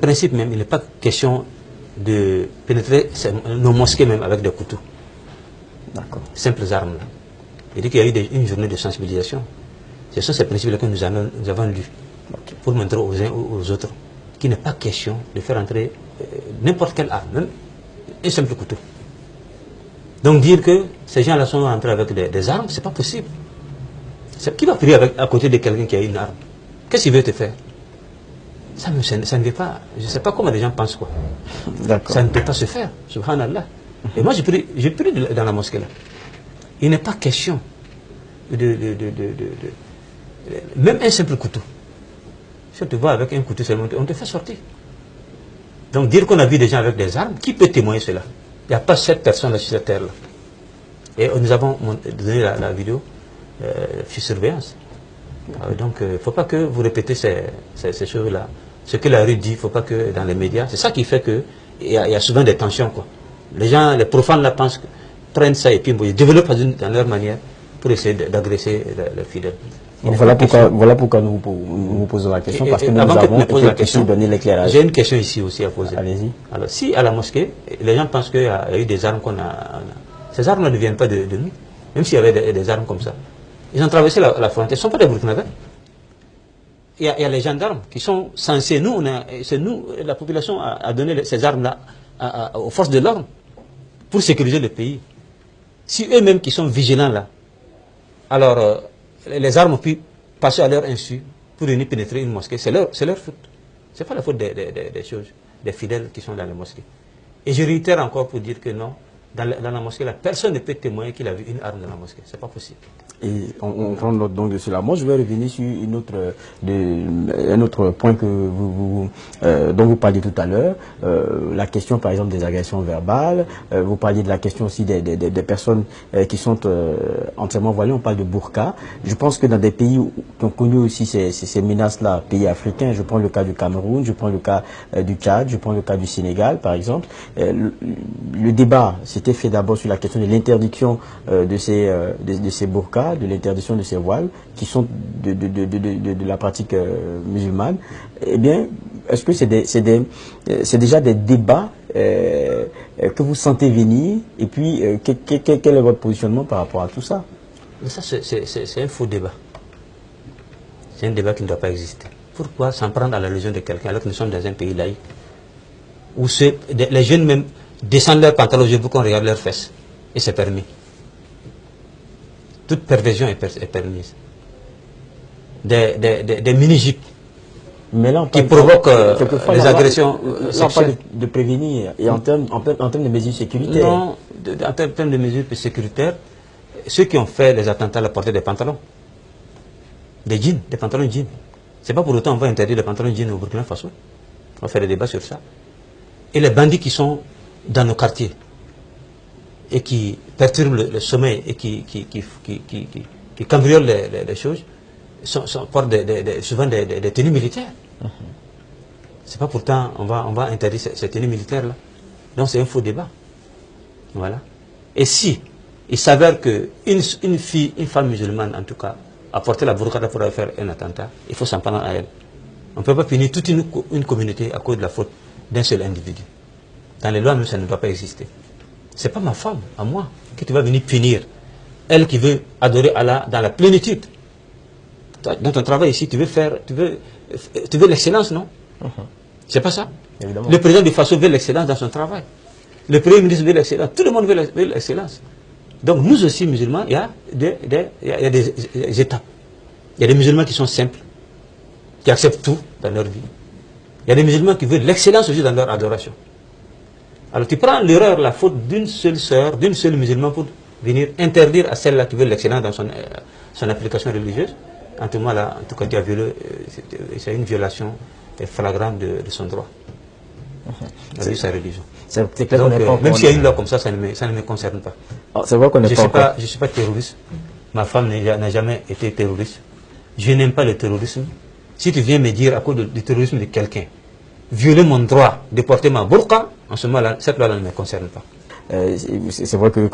principe même, il n'est pas question de pénétrer nos mosquées même avec des couteaux. D'accord. Simples armes. Là. Il dit qu'il y a eu une journée de sensibilisation. Ce sont ces principes-là que nous avons lus pour montrer aux uns ou aux autres qu'il n'est pas question de faire entrer n'importe quelle arme, même un simple couteau. Donc dire que ces gens-là sont entrés avec des armes, c'est pas possible. Qui va prier à côté de quelqu'un qui a une arme? Qu'est-ce qu'il veut te faire? Ça ne veut pas, je ne sais pas comment les gens pensent quoi. Ça ne peut pas se faire, subhanallah. Et moi, je prie dans la mosquée là. Il n'est pas question même un simple couteau. Si on te voit avec un couteau seulement, on te fait sortir. Donc dire qu'on a vu des gens avec des armes, qui peut témoigner cela? Il n'y a pas 7 personnes là sur cette terre là. Et nous avons donné la vidéo sur surveillance. Donc il ne faut pas que vous répétez ces choses-là. Ce que la rue dit, il ne faut pas que dans les médias. C'est ça qui fait qu'il y a souvent des tensions, quoi. Les gens, les profanes là pensent, prennent ça et puis ils développent dans leur manière pour essayer d'agresser les fidèles. Voilà pourquoi nous vous posons la question, parce que nous avons donné l'éclairage. J'ai une question ici aussi à poser. Allez-y. Alors, si à la mosquée, les gens pensent qu'il y a eu des armes qu'on a... Ces armes ne viennent pas de nous, même s'il y avait des armes comme ça. Ils ont traversé la frontière, ils ne sont pas des Burkinabés. Il y a les gendarmes qui sont censés, c'est nous, la population a donné ces armes-là aux forces de l'ordre pour sécuriser le pays. Si eux-mêmes qui sont vigilants là, alors les armes ont pu passer à leur insu pour venir pénétrer une mosquée, c'est leur faute. Ce n'est pas la faute des fidèles qui sont dans les mosquées. Et je réitère encore pour dire que non, dans la mosquée là, personne ne peut témoigner qu'il a vu une arme dans la mosquée, c'est pas possible. Et on prend note donc de cela. Moi, je vais revenir sur un autre point dont vous parliez tout à l'heure. La question, par exemple, des agressions verbales. Vous parliez de la question aussi des personnes qui sont entièrement voilées. On parle de burqa. Je pense que dans des pays qui ont connu aussi ces menaces-là, pays africains, je prends le cas du Cameroun, je prends le cas du Tchad, je prends le cas du Sénégal, par exemple. Le débat s'était fait d'abord sur la question de l'interdiction de ces burqas, de l'interdiction de ces voiles qui sont de la pratique musulmane. Eh bien, est-ce que c'est déjà des débats que vous sentez venir? Et puis, quel est votre positionnement par rapport à tout ça? Mais ça, c'est un faux débat. C'est un débat qui ne doit pas exister. Pourquoi s'en prendre à la religion de quelqu'un alors que nous sommes dans un pays laïque où les jeunes même descendent leurs pantalons pour qu'on regarde leurs fesses? Et c'est permis. Toute perversion est permise. Des mini-jupes qui provoquent les agressions sexuelles. De prévenir, et en termes de mesures sécuritaires. Non, en termes de mesures sécuritaires, ceux qui ont fait les attentats la portaient des pantalons. Des jeans, des pantalons jeans. C'est pas pour autant qu'on va interdire les pantalons jeans au Burkina Faso. On va faire des débats sur ça. Et les bandits qui sont dans nos quartiers et qui perturbent le sommeil et qui cambriolent les choses, portent souvent des tenues militaires. C'est pas pourtant on va interdire ces tenues militaires-là. Donc c'est un faux débat. Voilà. Et si il s'avère qu'une femme musulmane en tout cas, a porté la burqa pour faire un attentat, il faut s'en prendre à elle. On ne peut pas punir toute une communauté à cause de la faute d'un seul individu. Dans les lois même, ça ne doit pas exister. Ce n'est pas ma femme, à moi, que tu vas venir punir. Elle qui veut adorer Allah dans la plénitude. Dans ton travail ici, tu veux l'excellence, non? C'est pas ça? Évidemment. Le président du Faso veut l'excellence dans son travail. Le premier ministre veut l'excellence. Tout le monde veut l'excellence. Donc nous aussi, musulmans, il y a des étapes. Il y a des musulmans qui sont simples, qui acceptent tout dans leur vie. Il y a des musulmans qui veulent l'excellence aussi dans leur adoration. Alors tu prends l'erreur, la faute d'une seule sœur, d'une seule musulmane pour venir interdire à celle-là qui veut l'excellence dans son application religieuse. En tout cas, tu as violé, c'est une violation flagrante de son droit. C'est sa religion. Donc, même s'il y a une loi comme ça, ça ne me concerne pas. C'est vrai qu'on n'est pas. Je ne suis pas terroriste. Ma femme n'a jamais été terroriste. Je n'aime pas le terrorisme. Si tu viens me dire à cause du terrorisme de quelqu'un, violer mon droit de porter ma burqa, en ce moment-là, cette loi ne me concerne pas. C'est vrai que